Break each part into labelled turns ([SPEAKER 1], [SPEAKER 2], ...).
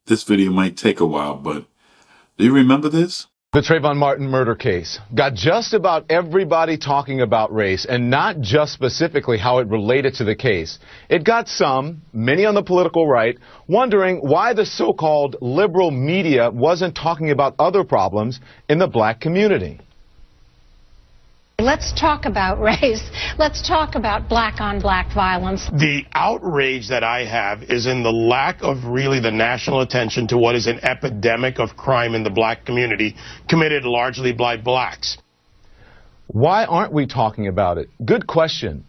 [SPEAKER 1] This video might take a while, but do you remember this?
[SPEAKER 2] The Trayvon Martin murder case got just about everybody talking about race, and not just specifically how it related to the case. It got some, many on the political right, wondering why the so-called liberal media wasn't talking about other problems in the black community.
[SPEAKER 3] Let's talk about race. Let's talk about black-on-black violence.
[SPEAKER 4] The outrage that I have is in the lack of really the national attention to what is an epidemic of crime in the black community, committed largely by blacks.
[SPEAKER 2] Why aren't we talking about it? Good question.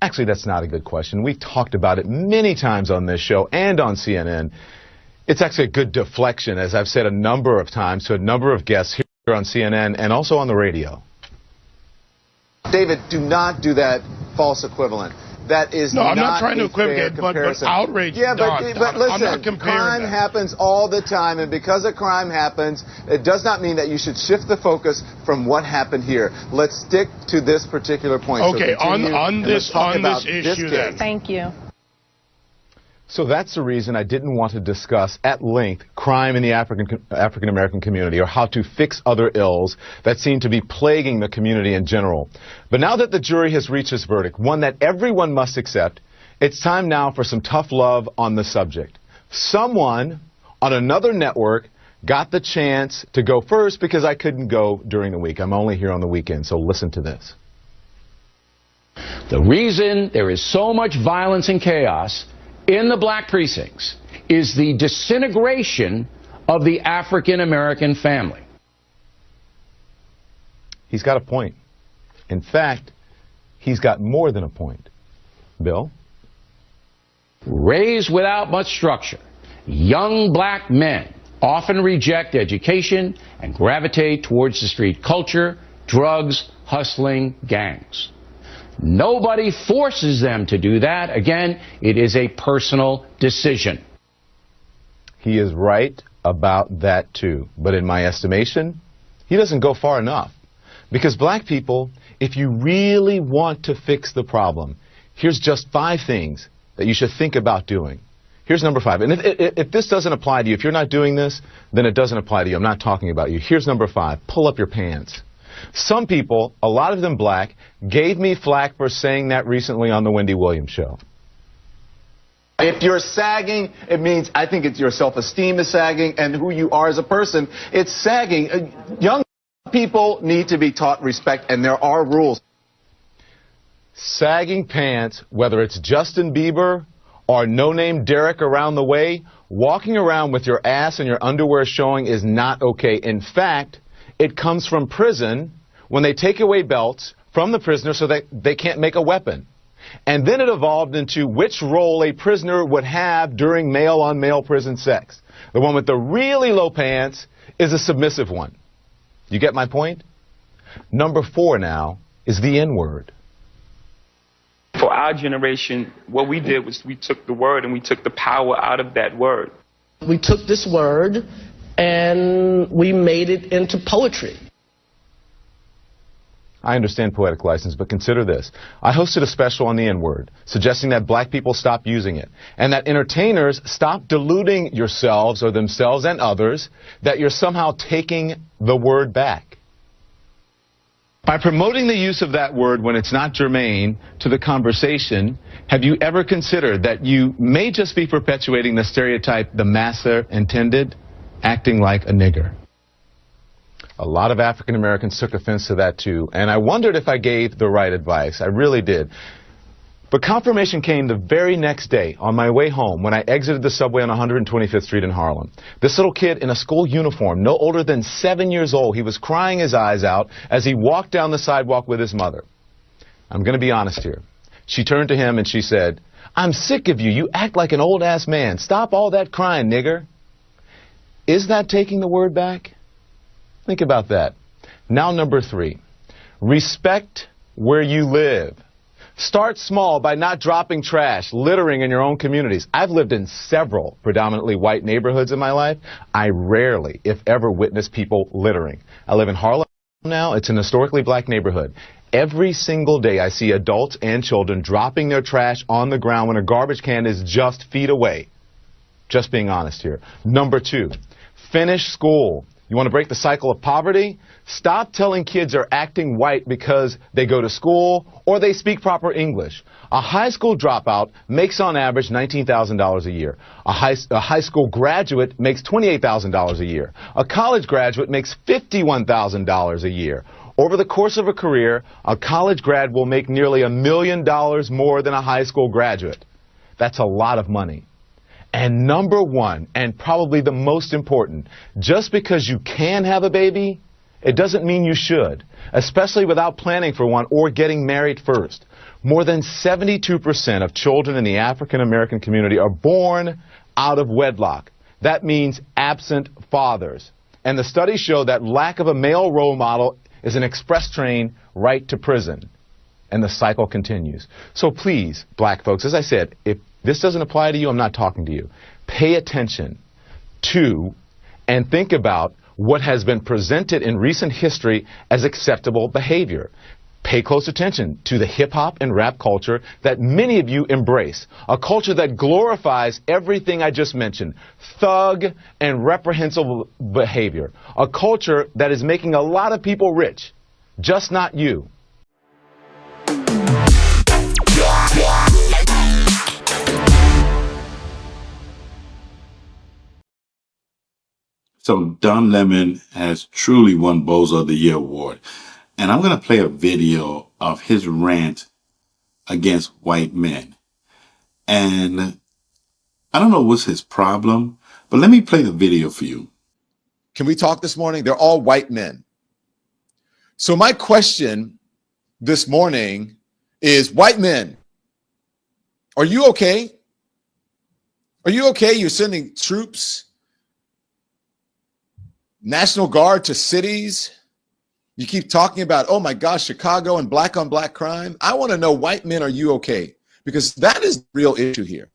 [SPEAKER 2] Actually, that's not a good question. We've talked about it many times on this show and on CNN. It's actually a good deflection, as I've said a number of times to a number of guests here on CNN and also on the radio.
[SPEAKER 5] David, do not do that false equivalent. That is
[SPEAKER 4] no,
[SPEAKER 5] not
[SPEAKER 4] I'm not trying to equivocate, but outrage.
[SPEAKER 5] Yeah, but listen, crime happens all the time, and because a crime happens, it does not mean that you should shift the focus from what happened here. Let's stick to this particular point.
[SPEAKER 4] Okay,
[SPEAKER 5] so
[SPEAKER 4] on this issue then.
[SPEAKER 3] Thank you.
[SPEAKER 2] So that's the reason I didn't want to discuss at length crime in the African American community, or how to fix other ills that seem to be plaguing the community in general. But now that the jury has reached its verdict, one that everyone must accept, it's time now for some tough love on the subject. Someone on another network got the chance to go first because I couldn't go during the week. I'm only here on the weekend, so listen to this.
[SPEAKER 6] The reason there is so much violence and chaos in the black precincts is the disintegration of the African American family.
[SPEAKER 2] He's got a point. In fact, he's got more than a point. Bill?
[SPEAKER 6] Raised without much structure, young black men often reject education and gravitate towards the street culture, drugs, hustling, gangs. Nobody forces them to do that. Again, it is a personal decision.
[SPEAKER 2] He is right about that too. But in my estimation, he doesn't go far enough. Because black people, if you really want to fix the problem, here's just 5 things that you should think about doing. Here's number 5. And if this doesn't apply to you, if you're not doing this, then it doesn't apply to you. I'm not talking about you. Here's number 5. Pull up your pants. Some people, a lot of them black, gave me flack for saying that recently on the Wendy Williams show.
[SPEAKER 5] If you're sagging, it means, I think it's your self-esteem is sagging, and who you are as a person, it's sagging. Young people need to be taught respect, and there are rules.
[SPEAKER 2] Sagging pants, whether it's Justin Bieber or no-name Derek around the way, walking around with your ass and your underwear showing is not okay. In fact, it comes from prison when they take away belts from the prisoner so that they can't make a weapon. And then it evolved into which role a prisoner would have during male-on-male prison sex. The one with the really low pants is a submissive one. You get my point? Number 4 now is the N-word.
[SPEAKER 7] For our generation, what we did was we took the word and we took the power out of that word.
[SPEAKER 8] We took this word and we made it into poetry.
[SPEAKER 2] I understand poetic license, but consider this. I hosted a special on the N-word, suggesting that black people stop using it, and that entertainers stop deluding yourselves or themselves and others that you're somehow taking the word back. By promoting the use of that word when it's not germane to the conversation, have you ever considered that you may just be perpetuating the stereotype the masser intended? Acting like a nigger. A lot of African Americans took offense to that too, and I wondered if I gave the right advice. I really did. But confirmation came the very next day on my way home when I exited the subway on 125th Street in Harlem. This little kid in a school uniform, no older than 7 years old, he was crying his eyes out as he walked down the sidewalk with his mother. I'm going to be honest here. She turned to him and she said, "I'm sick of you. You act like an old-ass man. Stop all that crying, nigger." Is that taking the word back? Think about that. Now number 3, respect where you live. Start small by not dropping trash, littering in your own communities. I've lived in several predominantly white neighborhoods in my life. I rarely, if ever, witness people littering. I live in Harlem now. It's an historically black neighborhood. Every single day I see adults and children dropping their trash on the ground when a garbage can is just feet away. Just being honest here. Number 2, finish school. You want to break the cycle of poverty? Stop telling kids are acting white because they go to school or they speak proper English. A high school dropout makes on average $19,000 a year. A high school graduate makes $28,000 a year. A college graduate makes $51,000 a year. Over the course of a career, a college grad will make nearly $1 million more than a high school graduate. That's a lot of money. And number 1, and probably the most important, just because you can have a baby, it doesn't mean you should, especially without planning for one or getting married first. More than 72% of children in the African American community are born out of wedlock. That means absent fathers. And the studies show that lack of a male role model is an express train right to prison. And the cycle continues. So please, black folks, as I said, if this doesn't apply to you, I'm not talking to you. Pay attention to and think about what has been presented in recent history as acceptable behavior. Pay close attention to the hip-hop and rap culture that many of you embrace, a culture that glorifies everything I just mentioned, thug and reprehensible behavior, a culture that is making a lot of people rich, just not you.
[SPEAKER 1] So Don Lemon has truly won Bozo of the Year award. And I'm going to play a video of his rant against white men. And I don't know what's his problem, but let me play the video for you.
[SPEAKER 9] Can we talk this morning? They're all white men. So my question this morning is, white men, are you okay? Are you okay? You're sending troops, National Guard to cities. You keep talking about, oh my gosh, Chicago and black on black crime. I want to know, white men, are you okay? Because that is the real issue here.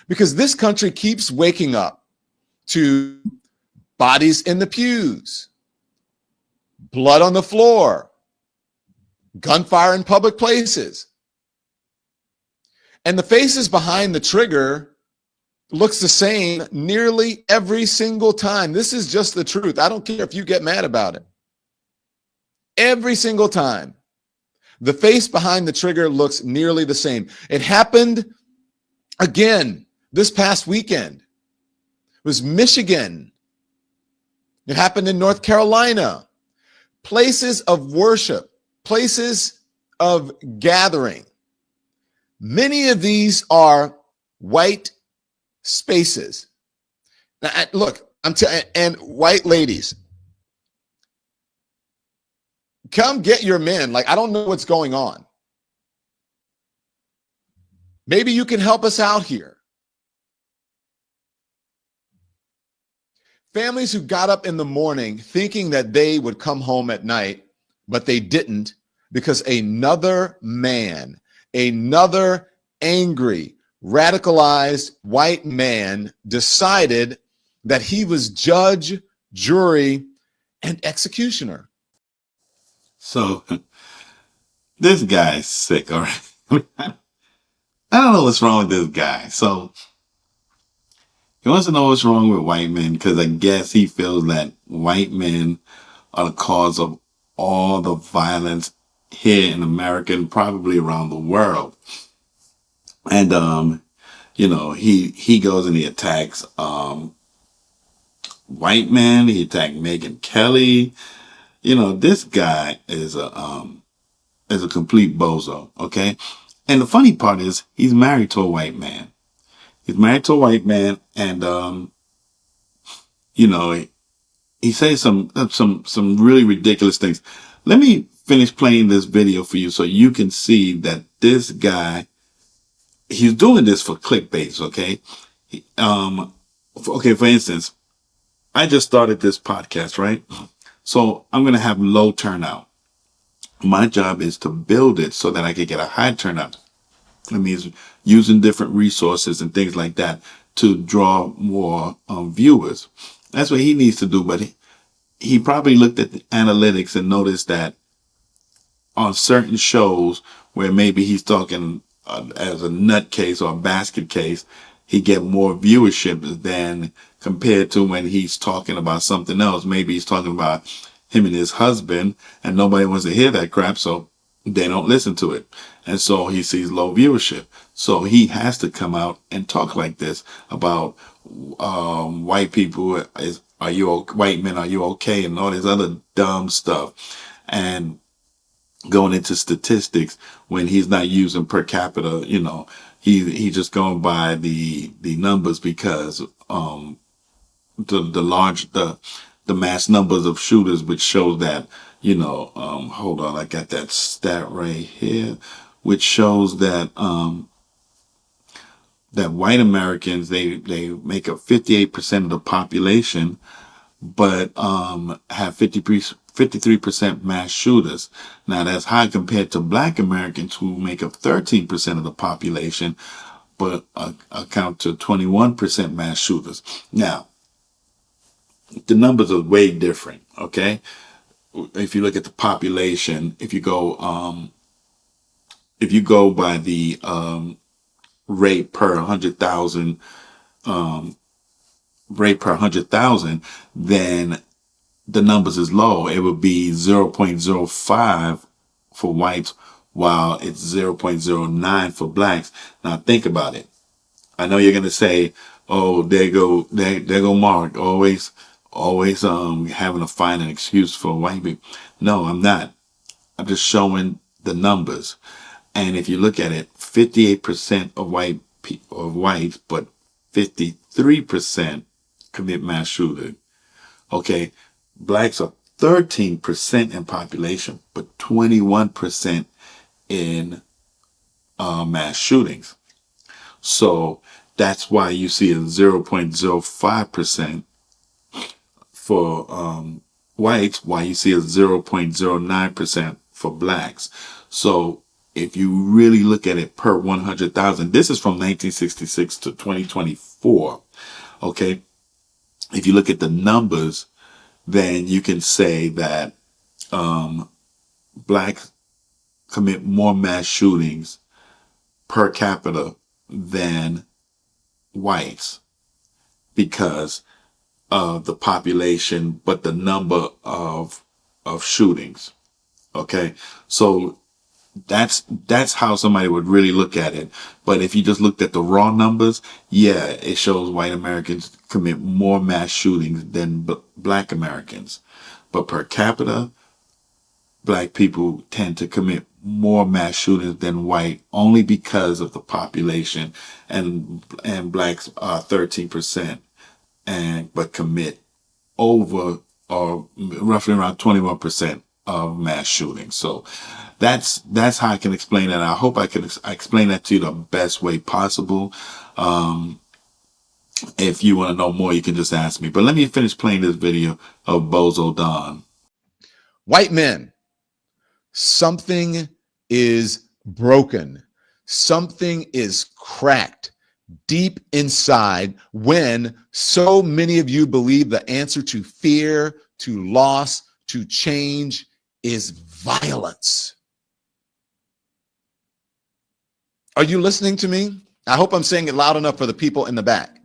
[SPEAKER 9] Because this country keeps waking up to bodies in the pews, blood on the floor, gunfire in public places. And the faces behind the trigger looks the same nearly every single time. This is just the truth. I don't care if you get mad about it. Every single time, the face behind the trigger looks nearly the same. It happened again this past weekend. It was Michigan. It happened in North Carolina. Places of worship, places of gathering. Many of these are white spaces. Now, look, and white ladies, come get your men. Like, I don't know what's going on. Maybe you can help us out here. Families who got up in the morning thinking that they would come home at night, but they didn't, because another man, another angry, radicalized white man decided that he was judge, jury, and executioner.
[SPEAKER 1] So this guy's sick, all right? I don't know what's wrong with this guy. So he wants to know what's wrong with white men because I guess he feels that white men are the cause of all the violence here in America and probably around the world. And, you know, he goes and he attacks white men. He attacked Megyn Kelly. You know, this guy is a complete bozo, okay? And the funny part is he's married to a white man. He's married to a white man, and you know, he says some really ridiculous things. Let me finish playing this video for you so you can see that this guy, he's doing this for clickbait, okay? Okay, for instance, I just started this podcast, right? So I'm going to have low turnout. My job is to build it so that I can get a high turnout. That means using different resources and things like that to draw more viewers. That's what he needs to do. But he probably looked at the analytics and noticed that on certain shows where maybe he's talking as a nutcase or a basket case, he get more viewership than compared to when he's talking about something else. Maybe he's talking about him and his husband, and nobody wants to hear that crap, so they don't listen to it. And so he sees low viewership. So he has to come out and talk like this about white people. White men, are you okay? And all this other dumb stuff. And going into statistics when he's not using per capita, he just going by the numbers, because the mass numbers of shooters, which shows that, hold on, I got that stat right here, which shows that that white Americans, they make up 58% of the population, but have 53% mass shooters. Now that's high compared to black Americans, who make up 13% of the population, but account to 21% mass shooters. Now, the numbers are way different, okay? If you look at the population, if you go by the rate per 100,000, then the numbers is low. It would be 0.05 for whites, while it's 0.09 for blacks. Now think about it. I know you're gonna say, "Oh, there go Mark, always having to find an excuse for white people." No, I'm not. I'm just showing the numbers. And if you look at it, 58% of whites, but 53% commit mass shooting. Okay, blacks are 13% in population, but 21% in mass shootings. So that's why you see a 0.05% for whites, while you see a 0.09% for blacks. So if you really look at it per 100,000, this is from 1966 to 2024. Okay. If you look at the numbers, then you can say that blacks commit more mass shootings per capita than whites, because of the population, but the number of shootings. Okay, so that's how somebody would really look at it. But if you just looked at the raw numbers, yeah, it shows white Americans commit more mass shootings than black Americans. But per capita, black people tend to commit more mass shootings than white, only because of the population, and blacks are 13%, but commit over, or roughly around 21% of mass shootings. So that's how I can explain that. I hope I can explain that to you the best way possible. If you want to know more, you can just ask me. But let me finish playing this video of Bozo Don.
[SPEAKER 9] White men, something is broken. Something is cracked deep inside when so many of you believe the answer to fear, to loss, to change is violence. Are you listening to me? I hope I'm saying it loud enough for the people in the back.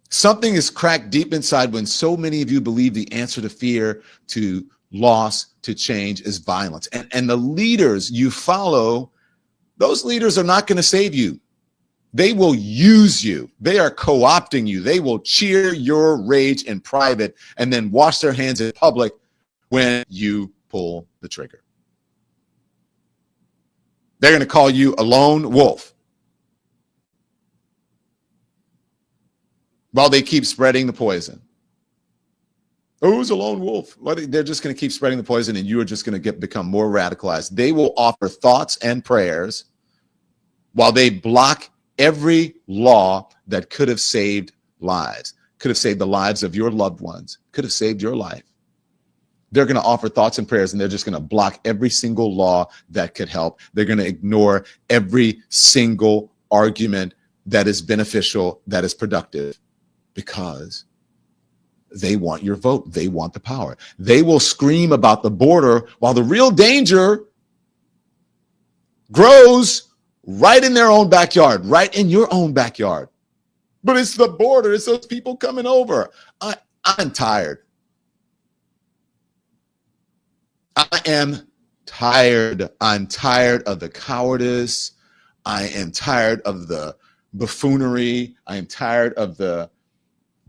[SPEAKER 9] Something is cracked deep inside when so many of you believe the answer to fear, to loss, to change is violence. And the leaders you follow, those leaders are not going to save you. They will use you. They are co-opting you. They will cheer your rage in private and then wash their hands in public when you pull the trigger. They're going to call you a lone wolf while they keep spreading the poison. Oh, who's a lone wolf? They're just going to keep spreading the poison, and you are just going to become more radicalized. They will offer thoughts and prayers while they block every law that could have saved lives, could have saved the lives of your loved ones, could have saved your life. They're going to offer thoughts and prayers, and they're just going to block every single law that could help. They're going to ignore every single argument that is beneficial, that is productive, because they want your vote. They want the power. They will scream about the border while the real danger grows right in their own backyard, right in your own backyard. But it's the border. It's those people coming over. I'm tired. I am tired. I'm tired of the cowardice. I am tired of the buffoonery. I am tired of the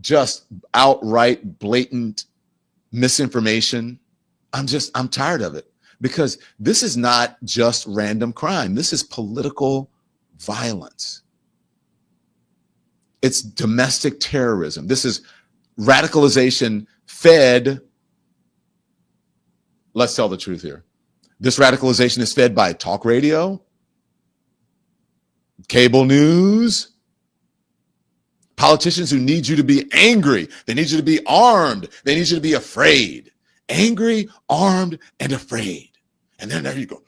[SPEAKER 9] just outright blatant misinformation. I'm tired of it, because this is not just random crime. This is political violence. It's domestic terrorism. This is radicalization fed. Let's tell the truth here. This radicalization is fed by talk radio, cable news, politicians who need you to be angry. They need you to be armed. They need you to be afraid. Angry, armed, and afraid. And then there you go.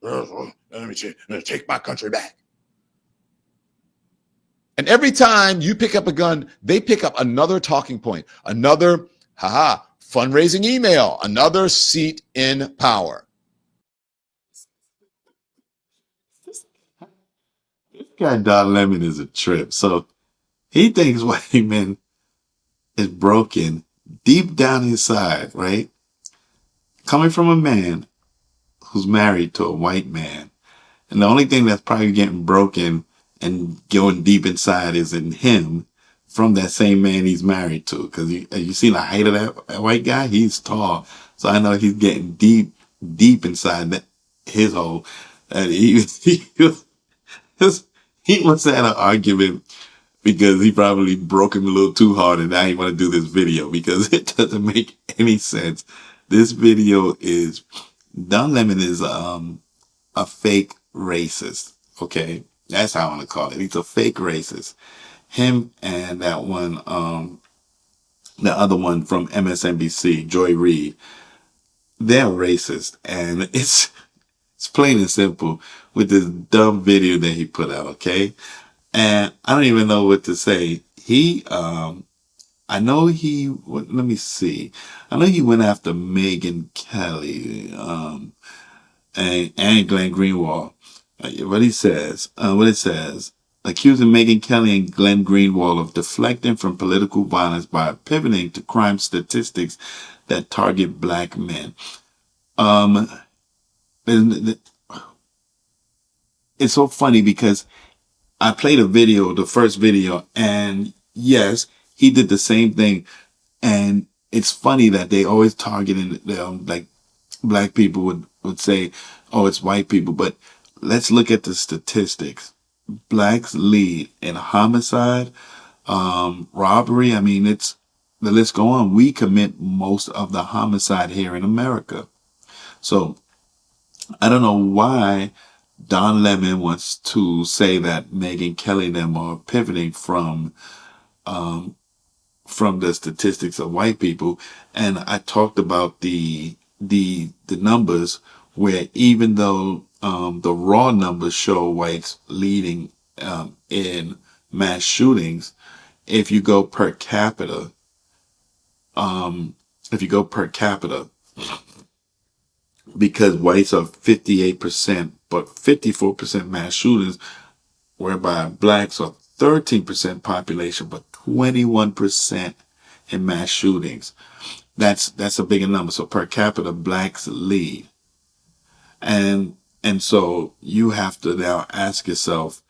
[SPEAKER 9] Let me take my country back. And every time you pick up a gun, they pick up another talking point, another fundraising email, another seat in power.
[SPEAKER 1] This guy Don Lemon is a trip. So he thinks white men is broken deep down inside, right? Coming from a man who's married to a white man. And the only thing that's probably getting broken and going deep inside is in him from that same man he's married to. Because you seen the height of that white guy? He's tall. So I know he's getting deep inside his hole. And he must have had an argument because he probably broke him a little too hard, and now he want to do this video because it doesn't make any sense. This video is, Don Lemon is a fake racist. Okay, that's how I want to call it. He's a fake racist. Him and that one, the other one from MSNBC, Joy Reid, they're racist, and it's plain and simple with this dumb video that he put out. Okay. And I don't even know what to say. Let me see. I know he went after Megyn Kelly, and Glenn Greenwald. What it says, accusing Megyn Kelly and Glenn Greenwald of deflecting from political violence by pivoting to crime statistics that target black men. It's so funny because I played the first video, and yes, he did the same thing. And it's funny that they always targeting, like black people would say, oh, it's white people. But let's look at the statistics. Blacks lead in homicide, robbery. I mean, the list go on. We commit most of the homicide here in America. So I don't know why Don Lemon wants to say that Megyn Kelly and them are pivoting from the statistics of white people. And I talked about the numbers where even though the raw numbers show whites leading in mass shootings, if you go per capita, because whites are 58%, but 54% mass shooters, whereby blacks are 13% population, but 21% in mass shootings. That's a bigger number. So per capita, blacks lead. And so you have to now ask yourself,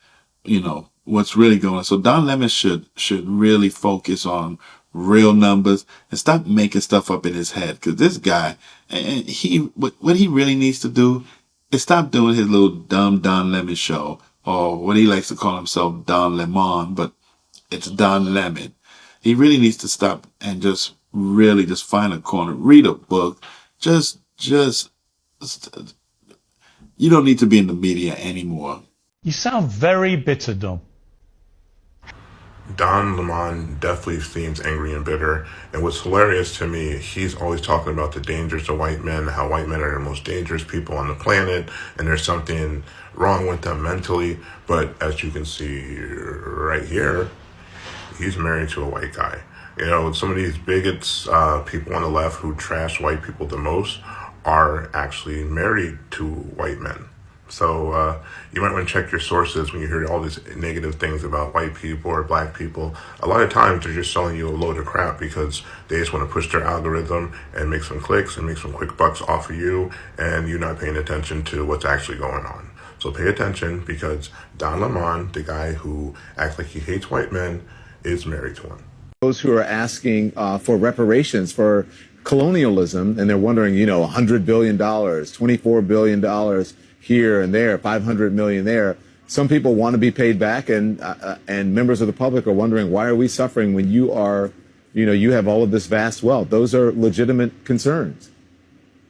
[SPEAKER 1] what's really going on. So Don Lemon should really focus on real numbers and stop making stuff up in his head. Because this guy, and what he really needs to do is stop doing his little dumb Don Lemon show, or what he likes to call himself, Don Lemon, but it's Don Lemon. He really needs to stop and just really just find a corner, read a book. Just you don't need to be in the media anymore.
[SPEAKER 10] You sound very bitter, Dom.
[SPEAKER 11] Don Lemon definitely seems angry and bitter. And what's hilarious to me, he's always talking about the dangers of white men, how white men are the most dangerous people on the planet, and there's something wrong with them mentally. But as you can see right here, he's married to a white guy. Some of these bigots, people on the left who trash white people the most, are actually married to white men. So you might want to check your sources when you hear all these negative things about white people or black people. A lot of times they're just selling you a load of crap because they just want to push their algorithm and make some clicks and make some quick bucks off of you, and you're not paying attention to what's actually going on. So pay attention, because Don Lemon, the guy who acts like he hates white men, is married to one.
[SPEAKER 9] Those who are asking for reparations for colonialism, and they're wondering, $100 billion, $24 billion here and there, 500 million there. Some people want to be paid back, and members of the public are wondering, why are we suffering when you are, you have all of this vast wealth? Those are legitimate concerns.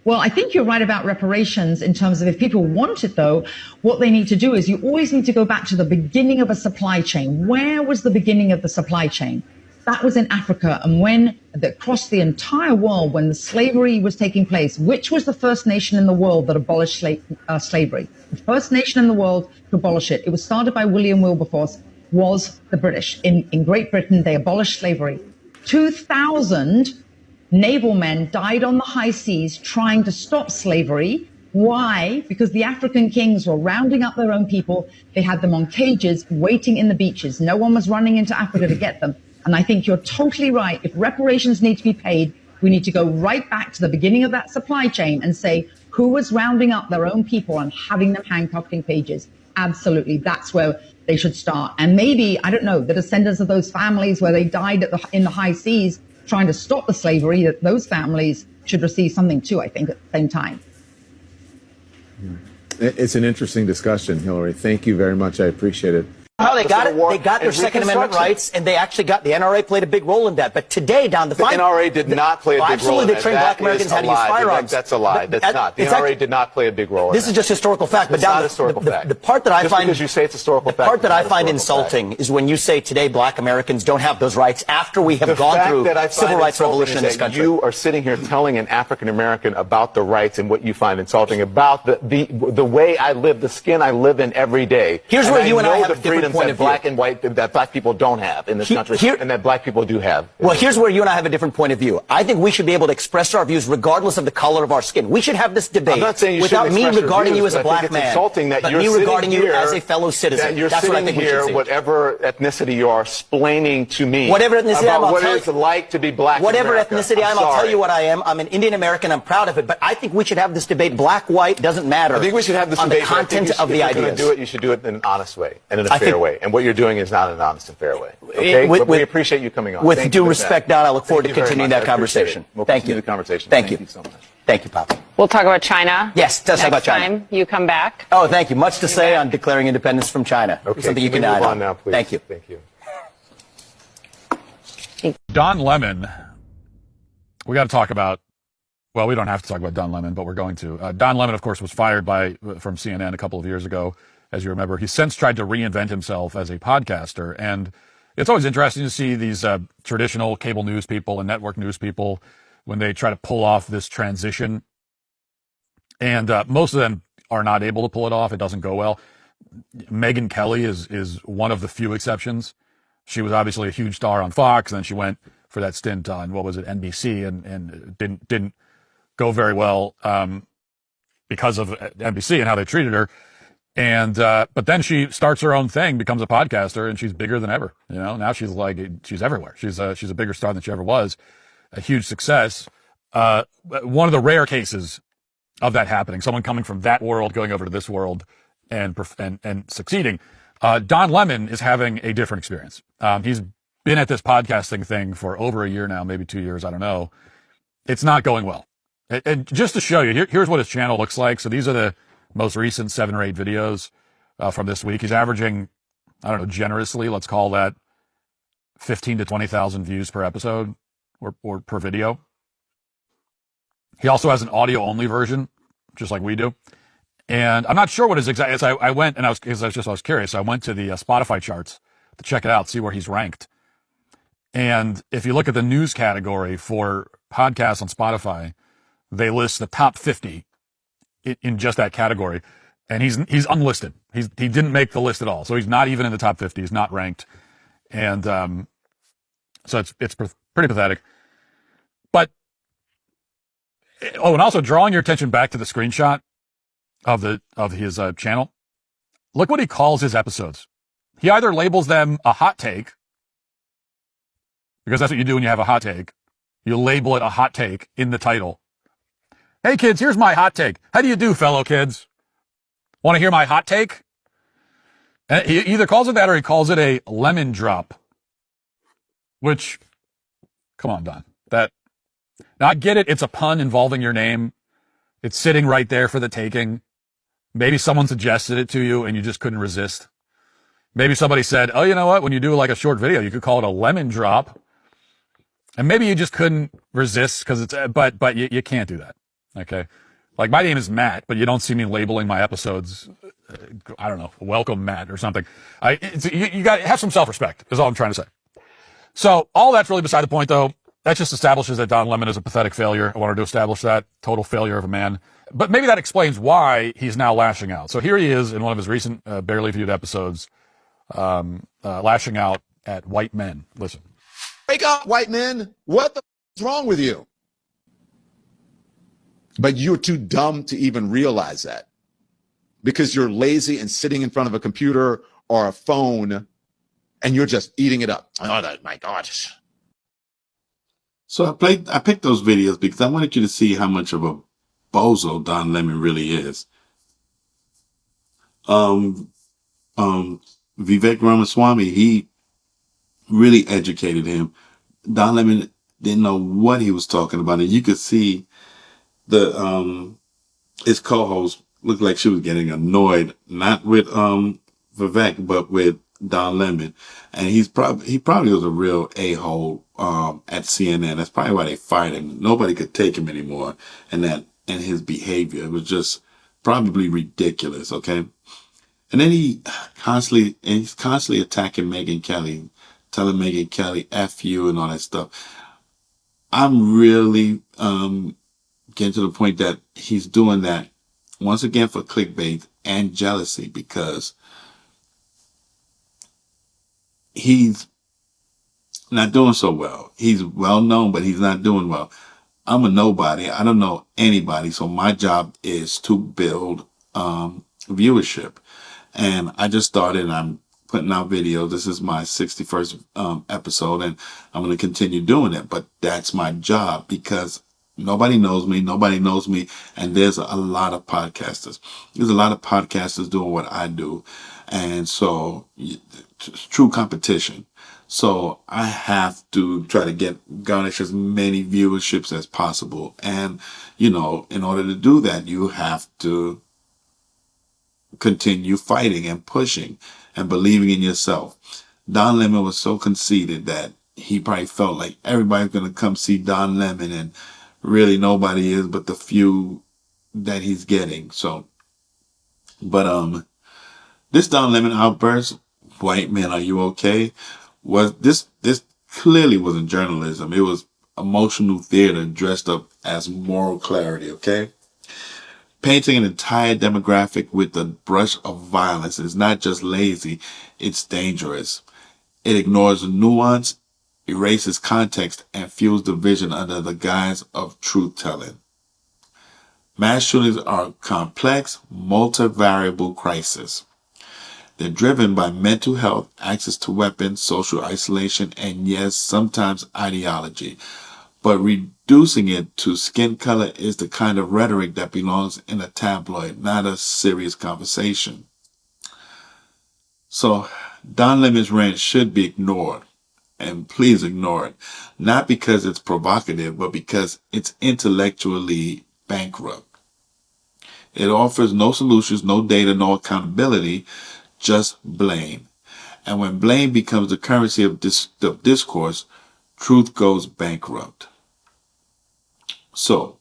[SPEAKER 12] Well, I think you're right about reparations in terms of if people want it, though, what they need to do is you always need to go back to the beginning of a supply chain. Where was the beginning of the supply chain? That was in Africa. And when across the entire world, when the slavery was taking place, which was the first nation in the world that abolished slavery? The first nation in the world to abolish it. It was started by William Wilberforce, was the British. In Great Britain, they abolished slavery. 2,000 naval men died on the high seas trying to stop slavery. Why? Because the African kings were rounding up their own people. They had them on cages waiting in the beaches. No one was running into Africa to get them. And I think you're totally right. If reparations need to be paid, we need to go right back to the beginning of that supply chain and say, who was rounding up their own people and having them handcuffed in cages? Absolutely. That's where they should start. And maybe, I don't know, the descendants of those families where they died in the high seas trying to stop the slavery, that those families should receive something too, I think, at the same time.
[SPEAKER 9] It's an interesting discussion, Hillary. Thank you very much. I appreciate it.
[SPEAKER 13] How they got it? They got their Second Amendment rights, and they actually got the NRA played a big role in that. But today, Don, the
[SPEAKER 2] NRA did not play a big role in that.
[SPEAKER 13] Absolutely, they trained black Americans how to use firearms.
[SPEAKER 2] That's a lie. That's not. The NRA did not play a big role in that.
[SPEAKER 13] This is just historical fact. But
[SPEAKER 2] Don, not historical fact.
[SPEAKER 13] The part that I
[SPEAKER 2] just
[SPEAKER 13] find
[SPEAKER 2] because you say it's historical fact.
[SPEAKER 13] The part that I find insulting is when you say today black Americans don't have those rights after we have gone through civil rights revolution in this country.
[SPEAKER 2] You are sitting here telling an African American about the rights and what you find insulting about the way I live, the skin I live in every day.
[SPEAKER 13] Here's where you and I have a different point of view.
[SPEAKER 2] Black and white that black people don't have in this country, and that black people do have.
[SPEAKER 13] Well, here's where you and I have a different point of view. I think we should be able to express our views regardless of the color of our skin. We should have this debate
[SPEAKER 2] I'm not saying you
[SPEAKER 13] without me regarding you as a black
[SPEAKER 2] it's
[SPEAKER 13] man,
[SPEAKER 2] insulting that
[SPEAKER 13] but
[SPEAKER 2] you're
[SPEAKER 13] me regarding
[SPEAKER 2] here,
[SPEAKER 13] you as a fellow citizen.
[SPEAKER 2] That you're
[SPEAKER 13] That's
[SPEAKER 2] sitting
[SPEAKER 13] what I think
[SPEAKER 2] here,
[SPEAKER 13] we should see.
[SPEAKER 2] whatever ethnicity you are, explaining to me
[SPEAKER 13] whatever ethnicity
[SPEAKER 2] about
[SPEAKER 13] I'm,
[SPEAKER 2] what it's like to be black.
[SPEAKER 13] Whatever
[SPEAKER 2] in America.
[SPEAKER 13] ethnicity I am, I'll tell you what I am. I'm an Indian American. I'm proud of it. But I think we should have this debate. Black, white doesn't matter.
[SPEAKER 2] I think we should have this
[SPEAKER 13] on
[SPEAKER 2] debate.
[SPEAKER 13] The content of the ideas.
[SPEAKER 2] If you're going to do it, you should do it in an honest way and in a fair way. And what you're doing is not an honest and fair way. Okay? We appreciate you coming on.
[SPEAKER 13] With due respect, Don, I look forward to continuing that conversation.
[SPEAKER 2] Thank you. The conversation.
[SPEAKER 13] Thank you
[SPEAKER 2] so much.
[SPEAKER 13] Thank you, Pop.
[SPEAKER 14] We'll talk about China.
[SPEAKER 13] Yes, let's talk about China.
[SPEAKER 14] Next time you come back.
[SPEAKER 13] Oh, thank you. Much to say on declaring independence from China.
[SPEAKER 2] Okay.
[SPEAKER 13] Something you can add on
[SPEAKER 2] now, please.
[SPEAKER 13] Thank you.
[SPEAKER 2] Thank you.
[SPEAKER 15] Don Lemon. We got to talk about. Well, we don't have to talk about Don Lemon, but we're going to. Don Lemon, of course, was fired from CNN a couple of years ago, as you remember. He's since tried to reinvent himself as a podcaster, and it's always interesting to see these traditional cable news people and network news people when they try to pull off this transition. And most of them are not able to pull it off. It doesn't go well. Megyn Kelly is one of the few exceptions. She was obviously a huge star on Fox, and then she went for that stint on, NBC, and didn't go very well because of NBC and how they treated her. And but then she starts her own thing, becomes a podcaster, and she's bigger than ever. Now she's everywhere. She's a bigger star than she ever was. A huge success. One of the rare cases of that happening, someone coming from that world going over to this world and succeeding. Don Lemon is having a different experience. He's been at this podcasting thing for over a year now, maybe 2 years. I don't know. It's not going well. And just to show you, here's what his channel looks like. So these are the most recent 7 or 8 videos from this week. He's averaging, I don't know, generously, let's call that 15 to 20,000 views per episode or per video. He also has an audio only version, just like we do. And I'm not sure what his exact, I went and I was curious. I went to the Spotify charts to check it out, see where he's ranked. And if you look at the news category for podcasts on Spotify, they list the top 50 in just that category. And he's unlisted. He didn't make the list at all. So he's not even in the top 50. He's not ranked. And, so it's pretty pathetic. But, and also drawing your attention back to the screenshot. of his channel. Look what he calls his episodes. He either labels them a hot take, because that's what you do when you have a hot take. You label it a hot take in the title. Hey kids, here's my hot take. How do you do, fellow kids? Want to hear my hot take? And he either calls it that or he calls it a lemon drop. Which, come on, Don. Now I get it. It's a pun involving your name. It's sitting right there for the taking. Maybe someone suggested it to you and you just couldn't resist. Maybe somebody said, oh, you know what? When you do like a short video, you could call it a lemon drop. And maybe you just couldn't resist because but you can't do that. Okay. Like my name is Matt, but you don't see me labeling my episodes. I don't know, welcome Matt or something. You got to have some self-respect is all I'm trying to say. So all that's really beside the point though. That just establishes that Don Lemon is a pathetic failure. I wanted to establish that total failure of a man, but maybe that explains why he's now lashing out. So here he is in one of his recent, barely viewed episodes, lashing out at white men. Listen.
[SPEAKER 9] Wake up, white men. What the is wrong with you? But you're too dumb to even realize that because you're lazy and sitting in front of a computer or a phone and you're just eating it up. Oh, my God.
[SPEAKER 1] So I picked those videos because I wanted you to see how much of a bozo Don Lemon really is. Vivek Ramaswamy, he really educated him. Don Lemon didn't know what he was talking about. And you could see his co-host looked like she was getting annoyed, not with, Vivek, but with Don Lemon. And he probably was a real a-hole, at CNN. That's probably why they fired him. Nobody could take him anymore. And his behavior, it was just probably ridiculous. Okay. And then he's constantly attacking Megyn Kelly, telling Megyn Kelly, F you and all that stuff. I'm really, getting to the point that he's doing that once again for clickbait and jealousy because he's not doing so well. He's well known, but he's not doing well. I'm a nobody. I don't know anybody. So my job is to build, viewership. And I just started and I'm putting out videos. This is my 61st, episode and I'm going to continue doing it. But that's my job because nobody knows me. And there's a lot of podcasters. There's a lot of podcasters doing what I do. And so it's true competition. So I have to try to garnish as many viewerships as possible. And, in order to do that, you have to continue fighting and pushing and believing in yourself. Don Lemon was so conceited that he probably felt like everybody's going to come see Don Lemon and really nobody is but the few that he's getting. So, but, this Don Lemon outburst, white men, are you okay? This clearly wasn't journalism. It was emotional theater dressed up as moral clarity, okay? Painting an entire demographic with the brush of violence is not just lazy, it's dangerous. It ignores nuance, erases context, and fuels division under the guise of truth-telling. Mass shootings are complex, multivariable crises. They're driven by mental health, access to weapons, social isolation, and yes, sometimes ideology. But reducing it to skin color is the kind of rhetoric that belongs in a tabloid, not a serious conversation. So Don Lemon's rant should be ignored. And please ignore it. Not because it's provocative, but because it's intellectually bankrupt. It offers no solutions, no data, no accountability, just blame. And when blame becomes the currency of discourse, truth goes bankrupt. So,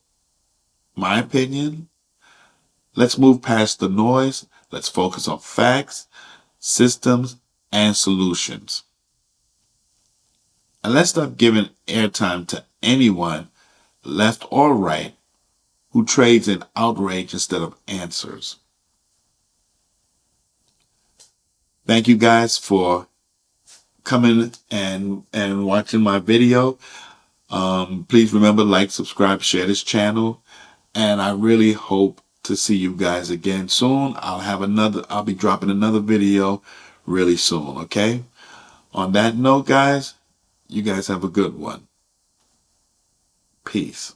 [SPEAKER 1] my opinion, let's move past the noise. Let's focus on facts, systems, and solutions. And let's stop giving airtime to anyone, left or right, who trades in outrage instead of answers. Thank you guys for coming and watching my video. Please remember, like, subscribe, share this channel. And I really hope to see you guys again soon. I'll be dropping another video really soon, okay? On that note, guys, you guys have a good one. Peace.